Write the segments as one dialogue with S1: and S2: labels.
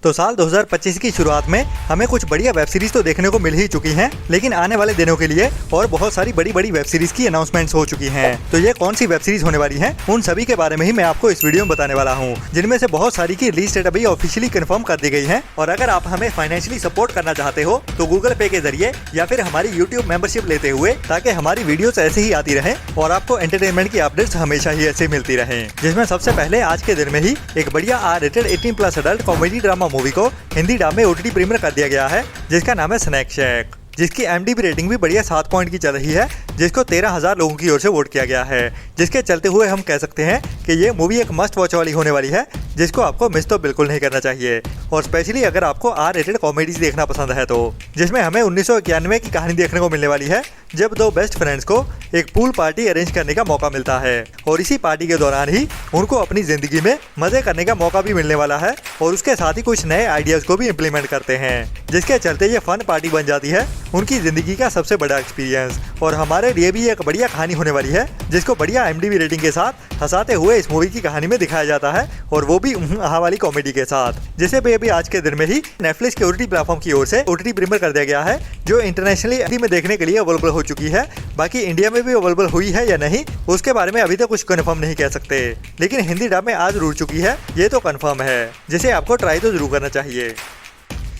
S1: तो साल 2025 की शुरुआत में हमें कुछ बढ़िया वेब सीरीज तो देखने को मिल ही चुकी हैं, लेकिन आने वाले दिनों के लिए और बहुत सारी बड़ी बड़ी वेब सीरीज की अनाउंसमेंट्स हो चुकी हैं। तो ये कौन सी वेब सीरीज होने वाली हैं, उन सभी के बारे में ही मैं आपको इस वीडियो में बताने वाला हूँ, जिनमें से बहुत सारी की रिलीज डेट अभी ऑफिशियली कंफर्म कर दी गई है। और अगर आप हमें फाइनेंशियली सपोर्ट करना चाहते हो तो गूगल पे के जरिए या फिर हमारी यूट्यूब मेंबरशिप लेते हुए, ताकि हमारी वीडियोस ऐसे ही आती रहे और आपको एंटरटेनमेंट की अपडेट्स हमेशा ही ऐसे मिलती रहे। जिसमें सबसे पहले आज के दिन में ही एक बढ़िया R-रेटेड 18+ अडल्ट कॉमेडी ड्रामा मूवी को हिंदी डब में OTT प्रीमियर कर दिया गया है, जिसका नाम है स्नैक शैक, जिसकी IMDb रेटिंग भी बढ़िया 7 पॉइंट की चल रही है, जिसको 13,000 लोगों की ओर से वोट किया गया है। जिसके चलते हुए हम कह सकते हैं कि ये मूवी एक मस्ट वॉच वाली होने वाली है, जिसको आपको मिस तो बिल्कुल नहीं करना चाहिए। और स्पेशली अगर आपको R-रेटेड कॉमेडीज देखना पसंद है तो, जिसमें हमें 1991 की कहानी देखने को मिलने वाली है, जब दो बेस्ट फ्रेंड्स को एक पूल पार्टी अरेंज करने का मौका मिलता है और इसी पार्टी के दौरान ही उनको अपनी जिंदगी में मजे करने का मौका भी मिलने वाला है और उसके साथ ही कुछ नए आइडियाज को भी इम्प्लीमेंट करते हैं, जिसके चलते ये फन पार्टी बन जाती है उनकी जिंदगी का सबसे बड़ा एक्सपीरियंस। और हमारे लिए भी एक बढ़िया कहानी होने वाली है, जिसको बढ़िया IMDb रेटिंग के साथ हंसाते हुए इस मूवी की कहानी में दिखाया जाता है, और वो भी आहा वाली कॉमेडी के साथ, जिसे भी अभी आज के दिन में ही नेटफ्लिक्स के OTT प्लेटफॉर्म की ओर से OTT प्रीमियर कर दिया गया है, जो इंटरनेशनली में देखने के लिए अवेलेबल हो चुकी है। बाकी इंडिया में भी अवेलेबल हुई है या नहीं, उसके बारे में अभी तक कुछ कंफर्म नहीं कह सकते, लेकिन हिंदी डब में आज जरूर चुकी है, ये तो कंफर्म है, जिसे आपको ट्राई तो जरूर करना चाहिए।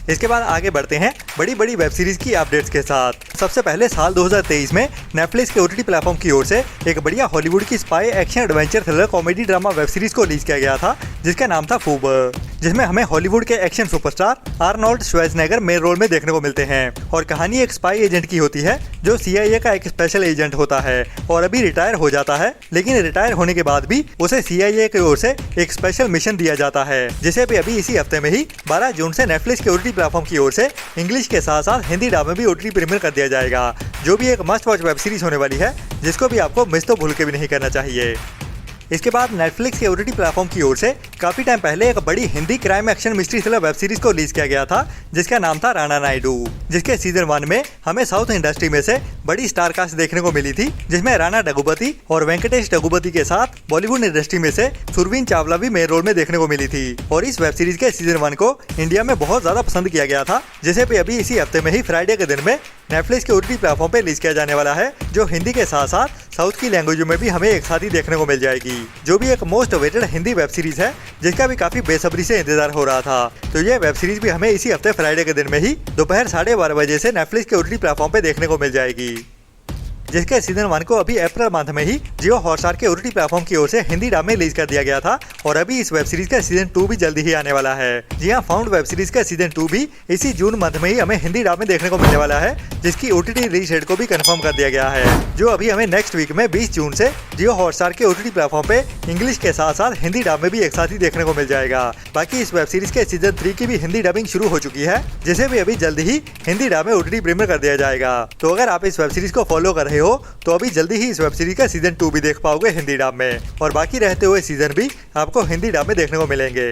S1: इसके बाद आगे बढ़ते हैं बड़ी बड़ी वेब सीरीज की अपडेट्स के साथ। सबसे पहले साल 2023 में नेटफ्लिक्स के OTT प्लेटफॉर्म की ओर से एक बढ़िया हॉलीवुड की spy action adventure thriller comedy drama web series को रिलीज किया गया था, जिसका नाम था फूब, जिसमें हमें हॉलीवुड के action superstar Arnold Schwarzenegger main role में देखने को मिलते हैं। और कहानी एक स्पाई एजेंट की होती है, जो CIA का एक स्पेशल एजेंट होता है और अभी रिटायर हो जाता है, लेकिन रिटायर होने के बाद भी उसे CIA की ओर से एक स्पेशल मिशन दिया जाता है, जिसे भी अभी इसी हफ्ते में ही 12 जून से नेटफ्लिक्स के OTT प्लेटफॉर्म की ओर से इंग्लिश के साथ साथ हिंदी डब में भी OTT प्रीमियर कर दिया जाएगा, जो भी एक मस्ट वॉच वेब सीरीज होने वाली है, जिसको भी आपको मिस तो भूल के भी नहीं करना चाहिए। इसके बाद नेटफ्लिक्स के OTT प्लेटफॉर्म की ओर से काफी टाइम पहले एक बड़ी Hindi crime action mystery thriller web series को रिलीज किया गया था, जिसका नाम था राणा नायडू, जिसके सीजन 1 में हमें साउथ इंडस्ट्री में से बड़ी स्टार कास्ट देखने को मिली थी, जिसमें राणा डगुपति और वेंकटेश डगुपति के साथ बॉलीवुड इंडस्ट्री में से सुरवीन चावला भी मेन रोल में देखने को मिली थी। और इस वेब सीरीज के सीजन 1 को इंडिया में बहुत ज्यादा पसंद किया गया था, जिसे भी अभी इसी हफ्ते में ही फ्राइडे के दिन में नेटफ्लिक्स के OTT प्लेटफॉर्म पे रिलीज किया जाने वाला है, जो हिंदी के साथ साथ साउथ की लैंग्वेजों में भी हमें एक साथ ही देखने को मिल जाएगी, जो भी एक most awaited Hindi web series है, जिसका भी काफी बेसब्री से इंतजार हो रहा था। तो ये वेब सीरीज भी हमें इसी हफ्ते फ्राइडे के दिन में ही दोपहर 12:30 बजे से नेटफ्लिक्स के OTT प्लेटफॉर्म पे देखने को मिल जाएगी, जिसके सीजन 1 को अभी अप्रैल मंथ में ही जियो हॉटस्टार के OTT प्लेटफॉर्म की ओर से हिंदी डब में रिलीज कर दिया गया था। और अभी इस वेब सीरीज का सीजन 2 भी जल्दी ही आने वाला है। जी हाँ, फाउंड वेब सीरीज का सीजन 2 भी इसी जून मंथ में ही हमें हिंदी डब में देखने को मिलने वाला है, जिसकी OTT रिलीज डेट को भी कंफर्म कर दिया गया है, जो अभी हमें नेक्स्ट वीक में 20 जून से जियो हॉटस्टार के OTT प्लेटफॉर्म पे इंग्लिश के साथ साथ हिंदी डब में भी एक साथ ही देखने को मिल जाएगा। बाकी इस वेब सीरीज के सीजन 3 की भी हिंदी डबिंग शुरू हो चुकी है, जिसे भी अभी जल्दी ही हिंदी डब में OTT प्रीमियर कर दिया जाएगा। तो अगर आप इस वेब सीरीज को फॉलो कर रहे हो तो अभी जल्दी ही इस वेब सीरीज का सीजन 2 भी देख पाओगे हिंदी डब में, और बाकी रहते हुए सीजन भी आपको हिंदी डब में देखने को मिलेंगे।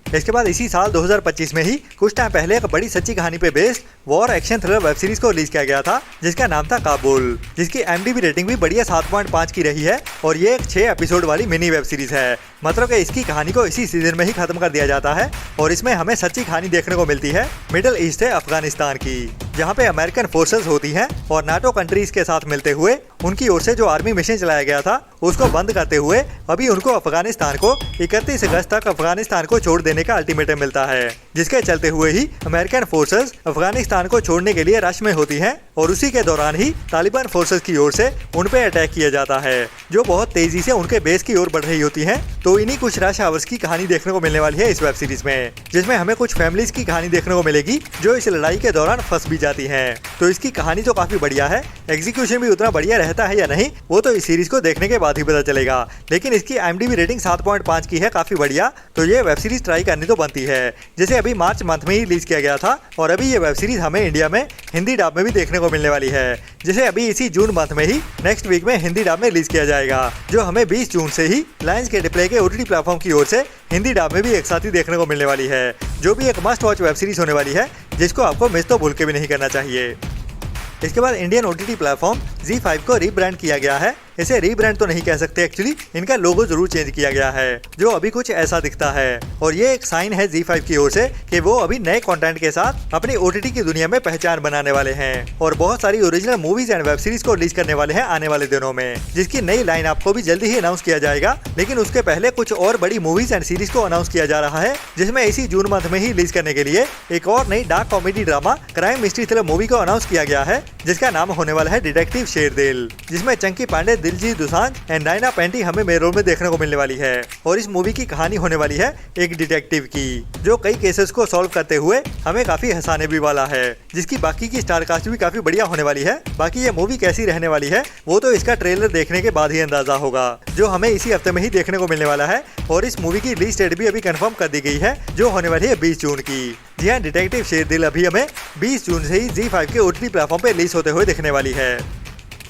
S1: इसके बाद इसी साल 2025 में ही कुछ टाइम पहले एक बड़ी सच्ची कहानी पे based war action thriller web series को रिलीज किया गया था, जिसका नाम था काबुल, जिसकी IMDb रेटिंग भी बढ़िया 7.5 की रही है। और ये एक 6 एपिसोड वाली मिनी वेब सीरीज है, मतलब कि इसकी कहानी को इसी सीजन में ही खत्म कर दिया जाता है। और इसमें हमें सच्ची कहानी देखने को मिलती है मिडिल ईस्ट से अफगानिस्तान की, जहाँ पे अमेरिकन फोर्सेस होती हैं और नाटो कंट्रीज के साथ मिलते हुए उनकी ओर से जो आर्मी मिशन चलाया गया था उसको बंद करते हुए अभी उनको अफगानिस्तान को 31 अगस्त तक अफगानिस्तान को छोड़ देने का अल्टीमेटम मिलता है, जिसके चलते हुए ही अमेरिकन फोर्सेस अफगानिस्तान को छोड़ने के लिए रश में होती हैं। और उसी के दौरान ही तालिबान फोर्सेस की ओर से उन पे अटैक किया जाता है, जो बहुत तेजी से उनके बेस की ओर बढ़ रही होती हैं। तो इन्हीं कुछ रश आवर्स की कहानी देखने को मिलने वाली है इस वेब सीरीज में, जिसमें हमें कुछ फैमिलीज की कहानी देखने को मिलेगी जो इस लड़ाई के दौरान फंस भी जाती हैं। तो इसकी कहानी तो काफी बढ़िया है, एग्जीक्यूशन भी उतना बढ़िया रहता है या नहीं वो तो इस सीरीज को देखने के बाद ही पता चलेगा, लेकिन इसकी IMDb रेटिंग 7.5 की है, काफी बढ़िया। तो ये वेब सीरीज ट्राई करनी तो बनती है, जिसे अभी मार्च मंथ में ही रिलीज किया गया था, और अभी ये वेब सीरीज हमें इंडिया में हिंदी डब में भी देखने को मिलने वाली है, जिसे अभी इसी जून मंथ में ही नेक्स्ट वीक में हिंदी डब में रिलीज किया जाएगा, जो हमें 20 जून से ही लायंस गेट प्ले के OTT प्लेटफॉर्म की ओर से हिंदी डब में भी एक साथ ही देखने को मिलने वाली है, जो भी एक मस्ट वॉच वेब सीरीज होने वाली है, जिसको आपको मिस तो भूल के भी नहीं करना चाहिए। इसके बाद इंडियन OTT प्लेटफॉर्म ZEE5 को रीब्रांड किया गया है इसे रीब्रांड तो नहीं कह सकते, एक्चुअली इनका लोगो जरूर चेंज किया गया है जो अभी कुछ ऐसा दिखता है। और ये एक साइन है ZEE5 की ओर से कि वो अभी नए कंटेंट के साथ अपनी OTT की दुनिया में पहचान बनाने वाले हैं और बहुत सारी original movies and web series को रिलीज करने वाले हैं आने वाले दिनों में, जिसकी नई लाइन आपको भी जल्दी ही अनाउंस किया जाएगा। लेकिन उसके पहले कुछ और बड़ी मूवीज एंड सीरीज को अनाउंस किया जा रहा है, जिसमें इसी जून मंथ में ही रिलीज करने के लिए एक और नई dark comedy drama crime mystery thriller movie को अनाउंस किया गया है, जिसका नाम होने वाला है डिटेक्टिव शेरदिल, जिसमें चंकी पांडे, दिलजीत दोसांझ एंड नायना पेंटी हमें मेन रोल में देखने को मिलने वाली है। और इस मूवी की कहानी होने वाली है एक डिटेक्टिव की, जो कई केसेस को सॉल्व करते हुए हमें काफी हंसाने भी वाला है, जिसकी बाकी की स्टार कास्ट भी काफी बढ़िया होने वाली है। बाकी ये मूवी कैसी रहने वाली है वो तो इसका ट्रेलर देखने के बाद ही अंदाजा होगा, जो हमें इसी हफ्ते में ही देखने को मिलने वाला है। और इस मूवी की रिलीज डेट भी अभी कंफर्म कर दी गई है, जो होने वाली है 20 जून की। जी हाँ, डिटेक्टिव शेरदिल अभी हमें 20 जून से ही ZEE5 के OTT प्लेटफॉर्म पे रिलीज होते हुए दिखने वाली है।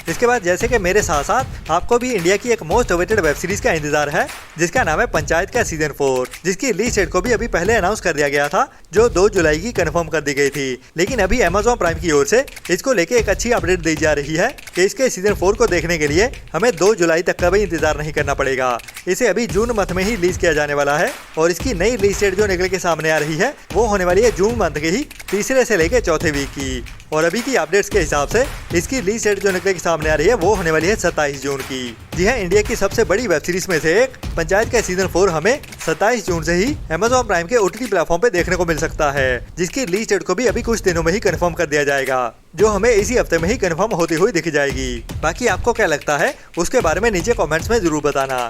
S1: इसके बाद जैसे कि मेरे साथ साथ आपको भी इंडिया की एक मोस्ट अवेटेड वेब सीरीज का इंतजार है, जिसका नाम है पंचायत का सीजन 4, जिसकी रिलीज डेट को भी अभी पहले अनाउंस कर दिया गया था, जो 2 जुलाई की कंफर्म कर दी गई थी। लेकिन अभी Amazon प्राइम की ओर से इसको लेके एक अच्छी अपडेट दी जा रही है कि इसके सीजन 4 को देखने के लिए हमें 2 जुलाई तक का भी इंतजार नहीं करना पड़ेगा। इसे अभी जून मंथ में ही रिलीज किया जाने वाला है और इसकी नई रिलीज डेट जो निकल के सामने आ रही है वो होने वाली है जून मंथ के ही तीसरे से लेकर चौथे वीक की। और अभी की अपडेट्स के हिसाब से इसकी रिलीज डेट जो निकल के सामने आ रही है वो होने वाली है 27 जून की। जी हाँ, इंडिया की सबसे बड़ी वेब सीरीज में से एक पंचायत का सीजन 4 हमें 27 जून से ही Amazon प्राइम के OTT प्लेटफॉर्म पे देखने को मिल सकता है, जिसकी रिलीज डेट को भी अभी कुछ दिनों में ही कंफर्म कर दिया जाएगा, जो हमें इसी हफ्ते में ही कंफर्म होती हुई दिख जाएगी। बाकी आपको क्या लगता है उसके बारे में नीचे कमेंट्स में जरूर बताना।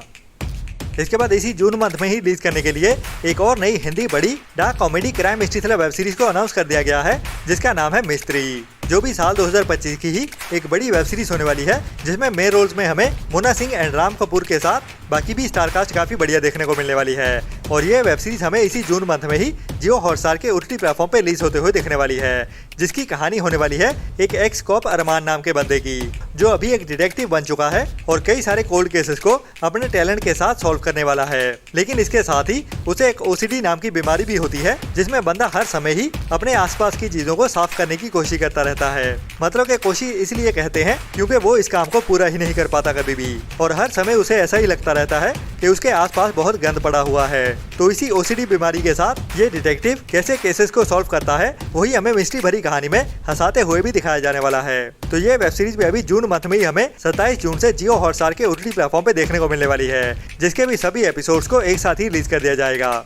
S1: इसके बाद इसी जून मंथ में ही रिलीज करने के लिए एक और नई हिंदी बड़ी dark comedy crime mystery thriller web series को अनाउंस कर दिया गया है, जिसका नाम है मिस्ट्री, जो भी साल 2025 की ही एक बड़ी वेब सीरीज होने वाली है, जिसमें मेन रोल्स में हमें मुन्ना सिंह एंड राम कपूर के साथ बाकी भी स्टार कास्ट काफी बढ़िया देखने को मिलने वाली है। और ये वेब सीरीज हमें इसी जून मंथ में ही जियो हॉटस्टार के OTT प्लेटफॉर्म पे रिलीज होते हुए दिखने वाली है, जिसकी कहानी होने वाली है एक एक्स कॉप अरमान नाम के बंदे की, जो अभी एक डिटेक्टिव बन चुका है और कई सारे कोल्ड केसेस को अपने टैलेंट के साथ सॉल्व करने वाला है। लेकिन इसके साथ ही उसे एक OCD नाम की बीमारी भी होती है, जिसमें बंदा हर समय ही अपने आसपास की चीजों को साफ करने की कोशिश करता रहता है। मतलब कि कोशिश इसलिए कहते हैं क्योंकि वो इस काम को पूरा ही नहीं कर पाता कभी भी, और हर समय उसे ऐसा ही लगता रहता है कि उसके आसपास बहुत गंद पड़ा हुआ है। तो इसी OCD बीमारी के साथ ये डिटेक्टिव कैसे केसेस को सॉल्व करता है वही हमें मिस्ट्री भरी कहानी में हंसाते हुए भी दिखाया जाने वाला है। तो ये वेब सीरीज भी अभी जून मंथ में ही हमें 27 जून से जियो हॉटस्टार के OTT प्लेटफॉर्म पे देखने को मिलने वाली है, जिसके भी सभी एपिसोड्स को एक साथ ही रिलीज कर दिया जाएगा।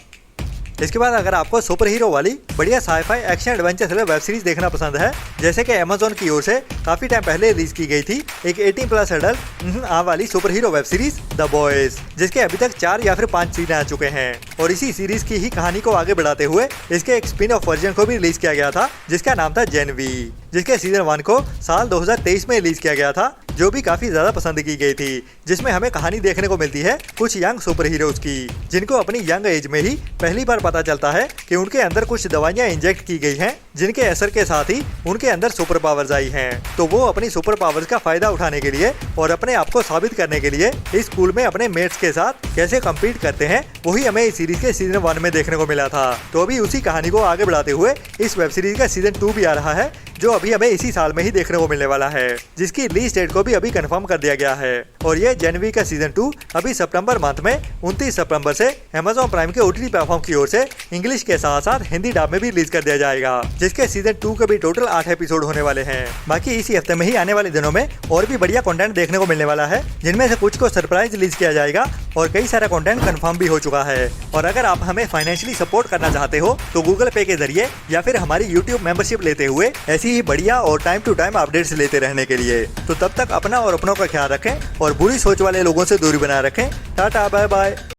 S1: इसके बाद अगर आपको सुपर हीरो वाली बढ़िया sci-fi action adventure thriller web series देखना पसंद है, जैसे कि Amazon की ओर से काफी टाइम पहले रिलीज की गई थी एक 18+ एडल्ट वाली super hero web series the boys, जिसके अभी तक 4 या फिर 5 सीजन आ चुके हैं। और इसी सीरीज की ही कहानी को आगे बढ़ाते हुए इसके एक स्पिन ऑफ वर्जन को भी रिलीज किया गया था, जिसका नाम था जेन वी, जिसके सीजन 1 को साल 2023 में रिलीज किया गया था, जो भी काफी ज्यादा पसंद की गई थी, जिसमें हमें कहानी देखने को मिलती है कुछ यंग सुपर हीरोज की, जिनको अपनी यंग एज में ही पहली बार पता चलता है कि उनके अंदर कुछ दवाइयां इंजेक्ट की गई हैं, जिनके असर के साथ ही उनके अंदर सुपर पावर्स आई हैं। तो वो अपनी सुपर पावर्स का फायदा उठाने के लिए और अपने आप को साबित करने के लिए इस स्कूल में अपने मेट्स के साथ कैसे कम्पीट करते हैं, वही हमें इस सीरीज के सीजन 1 में देखने को मिला था। तो अभी उसी कहानी को आगे बढ़ाते हुए इस वेब सीरीज का सीजन 2 भी आ रहा है, जो अभी हमें इसी साल में ही देखने को मिलने वाला है, जिसकी रिलीज डेट को भी अभी कंफर्म कर दिया गया है। और ये जनवरी का सीजन 2 अभी सितंबर मंथ में 29 सितंबर से Amazon प्राइम के OTT प्लेटफॉर्म की ओर से इंग्लिश के साथ साथ हिंदी डब में भी रिलीज कर दिया जाएगा, जिसके सीजन 2 के भी टोटल 8 एपिसोड होने वाले हैं। बाकी इसी हफ्ते में ही आने वाले दिनों में और भी बढ़िया कंटेंट देखने को मिलने वाला है, जिनमें से कुछ को सरप्राइज रिलीज किया जाएगा और कई सारा कंटेंट कंफर्म भी हो चुका है। और अगर आप हमें फाइनेंशियली सपोर्ट करना चाहते हो तो गूगल पे के जरिए या फिर हमारी यूट्यूब मेंबरशिप लेते हुए ऐसी ही बढ़िया और टाइम टू टाइम अपडेट्स लेते रहने के लिए। तो तब तक अपना और अपनों का ख्याल रखें और बुरी सोच वाले लोगों से दूरी बनाए रखें। टाटा बाय बाय।